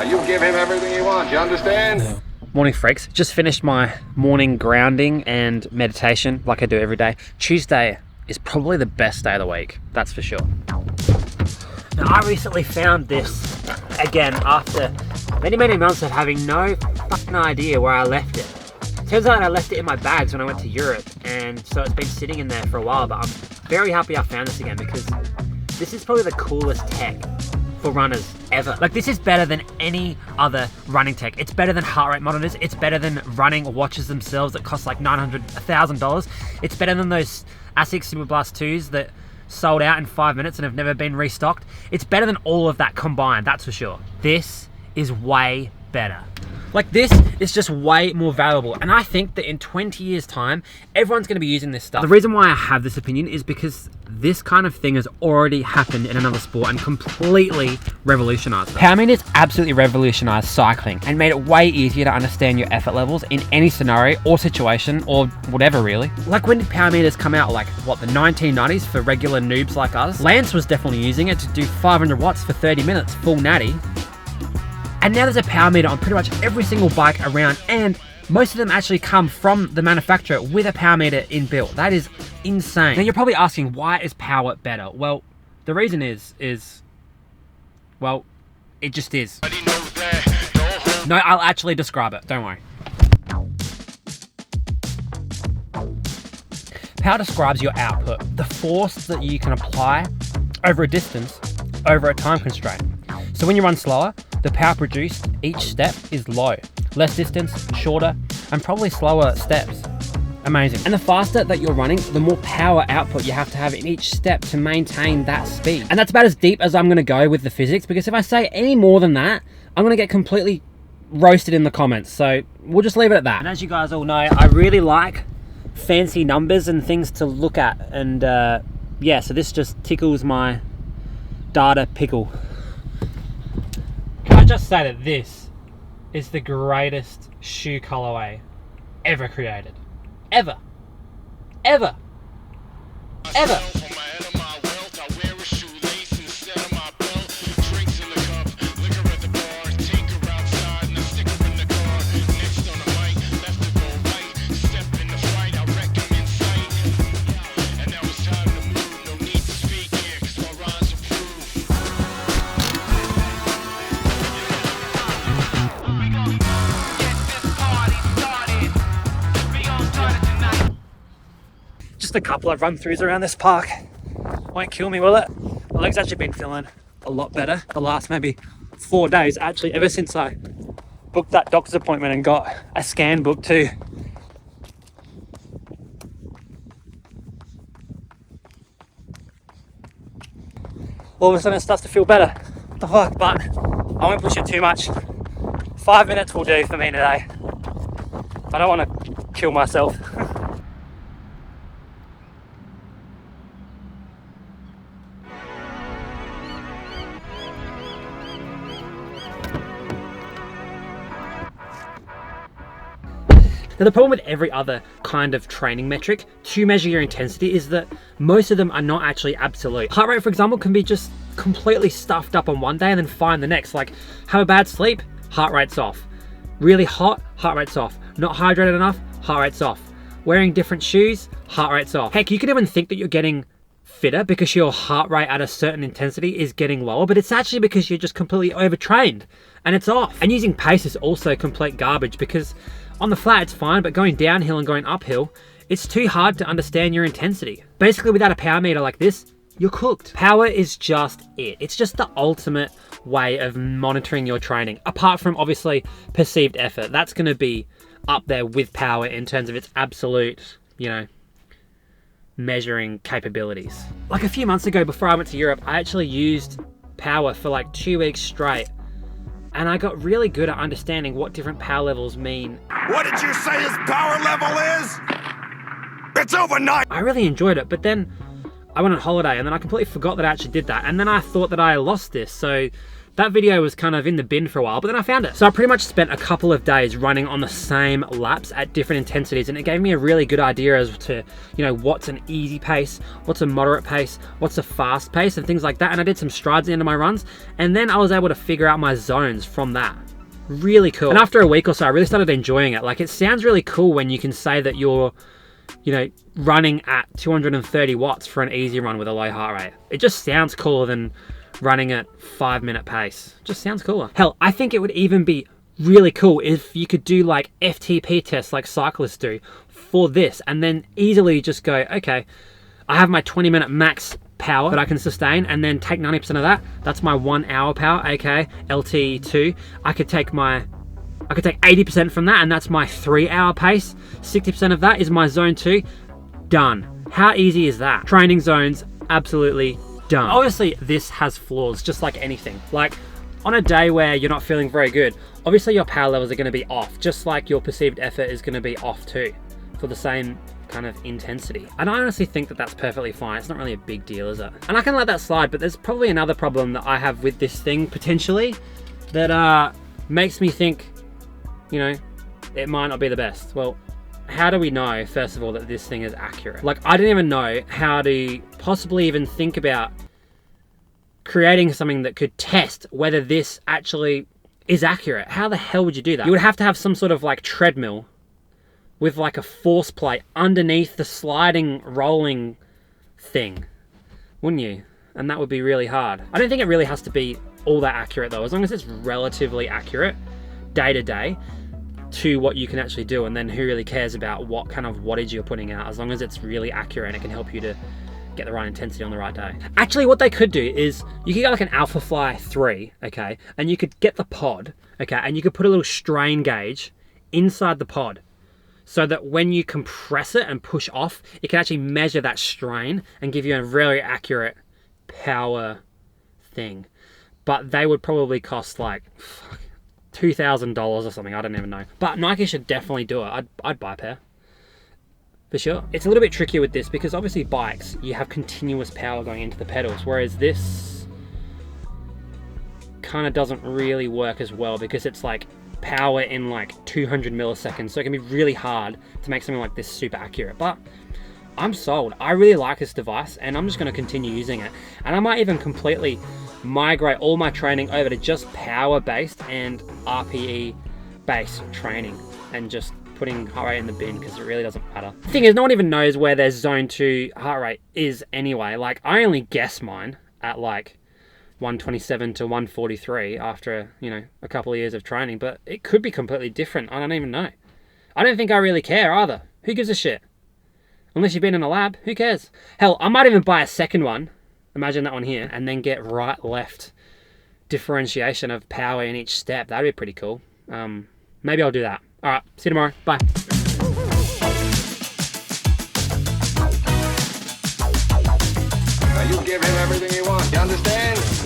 you give him everything he wants, you understand? Morning freaks, just finished my morning grounding and meditation like I do every day. Tuesday is probably the best day of the week, that's for sure. Now I recently found this again after many months of having no fucking idea where I left it. Turns out I left it in my bags when I went to Europe, and so it's been sitting in there for a while, but I'm very happy I found this again because this is probably the coolest tech for runners ever. Like, this is better than any other running tech. It's better than heart rate monitors. It's better than running watches themselves that cost like $900, $1,000. It's better than those ASICS Superblast 2s that sold out in 5 minutes and have never been restocked. It's better than all of that combined, that's for sure. This is way better. Like, this is just way more valuable, and I think that in 20 years time everyone's going to be using this stuff. The reason why I have this opinion is because this kind of thing has already happened in another sport and completely revolutionized it. Power meters absolutely revolutionized cycling and made it way easier to understand your effort levels in any scenario or situation or whatever, really. Like, when did power meters come out? Like, what, the 1990s for regular noobs like us? Lance was definitely using it to do 500 watts for 30 minutes, full natty. And now there's a power meter on pretty much every single bike around, and most of them actually come from the manufacturer with a power meter inbuilt. That is insane. Now you're probably asking, why is power better? Well, the reason is, well, it just is. No, I'll actually describe it, don't worry. Power describes your output, the force that you can apply over a distance, over a time constraint. So when you run slower, the power produced each step is low. Less distance, shorter, and probably slower steps. Amazing. And the faster that you're running, the more power output you have to have in each step to maintain that speed. And that's about as deep as I'm gonna go with the physics, because if I say any more than that, I'm gonna get completely roasted in the comments. So we'll just leave it at that. And as you guys all know, I really like fancy numbers and things to look at. And yeah, so this just tickles my data pickle. Can I just say that this is the greatest shoe colorway ever created. Ever. Ever. Ever. Just a couple of run-throughs around this park. Won't kill me, will it? My leg's actually been feeling a lot better the last maybe 4 days, actually, ever since I booked that doctor's appointment and got a scan booked too. All of a sudden it starts to feel better. What the fuck? But I won't push it too much. 5 minutes will do for me today. I don't want to kill myself. Now the problem with every other kind of training metric to measure your intensity is that most of them are not actually absolute. Heart rate, for example, can be just completely stuffed up on one day and then fine the next. Like, have a bad sleep, heart rate's off. Really hot, heart rate's off. Not hydrated enough, heart rate's off. Wearing different shoes, heart rate's off. Heck, you could even think that you're getting fitter because your heart rate at a certain intensity is getting lower, but it's actually because you're just completely overtrained and it's off. And using pace is also complete garbage because on the flat it's fine, but going downhill and going uphill, it's too hard to understand your intensity. Basically, without a power meter like this, you're cooked. Power is just it. It's just the ultimate way of monitoring your training. Apart from obviously perceived effort, that's gonna be up there with power in terms of its absolute, you know, measuring capabilities. Like a few months ago before I went to Europe, I actually used power for like 2 weeks straight. And I got really good at understanding what different power levels mean. What did you say his power level is? It's overnight. I really enjoyed it, but then I went on holiday and then I completely forgot that I actually did that. And then I thought that I lost this. So That video was kind of in the bin for a while, but then I found it. So I pretty much spent a couple of days running on the same laps at different intensities, and it gave me a really good idea as to, you know, what's an easy pace, what's a moderate pace, what's a fast pace, and things like that. And I did some strides at the end of my runs, and then I was able to figure out my zones from that. Really cool. And after a week or so, I really started enjoying it. Like, it sounds really cool when you can say that you're, you know, running at 230 watts for an easy run with a low heart rate. It just sounds cooler than running at 5-minute pace. Just sounds cooler. Hell, I think it would even be really cool if you could do like FTP tests like cyclists do for this, and then easily just go, okay, I have my 20-minute max power that I can sustain, and then take 90% of that. That's my 1 hour power, aka LT2. I could take 80% from that, and that's my 3-hour pace. 60% of that is my zone 2. Done. How easy is that? Training zones, absolutely done. Obviously, this has flaws, just like anything. Like, on a day where you're not feeling very good, obviously your power levels are going to be off, just like your perceived effort is going to be off too, for the same kind of intensity. And I honestly think that that's perfectly fine. It's not really a big deal, is it? And I can let that slide, but there's probably another problem that I have with this thing, potentially, that makes me think, you know, it might not be the best. Well, how do we know, first of all, that this thing is accurate? Like, I didn't even know how to possibly even think about creating something that could test whether this actually is accurate. How the hell would you do that? You would have to have some sort of like treadmill with like a force plate underneath the sliding, rolling thing, wouldn't you? And that would be really hard. I don't think it really has to be all that accurate though, as long as it's relatively accurate day to day to what you can actually do, and then who really cares about what kind of wattage you're putting out, as long as it's really accurate and it can help you to get the right intensity on the right day. Actually, what they could do is you could get like an Alpha Fly 3, okay, and you could get the pod, okay, and you could put a little strain gauge inside the pod so that when you compress it and push off, it can actually measure that strain and give you a very accurate power thing. But they would probably cost like $2,000 or something, I don't even know. But Nike should definitely do it. I'd buy a pair. For sure. It's a little bit trickier with this because obviously bikes, you have continuous power going into the pedals, whereas this kind of doesn't really work as well because it's like power in like 200 milliseconds. So it can be really hard to make something like this super accurate. But I'm sold. I really like this device and I'm just going to continue using it. And I might even completely migrate all my training over to just power based and RPE based training and just putting heart rate in the bin because it really doesn't matter. The thing is, no one even knows where their zone 2 heart rate is anyway. Like, I only guess mine at like 127 to 143 after, you know, a couple of years of training, but it could be completely different. I don't even know. I don't think I really care either. Who gives a shit? Unless you've been in a lab, who cares? Hell, I might even buy a second one. Imagine that one here, and then get right, left differentiation of power in each step. That'd be pretty cool. Maybe I'll do that. All right, see you tomorrow. Bye. Now you give him everything he wants. You understand?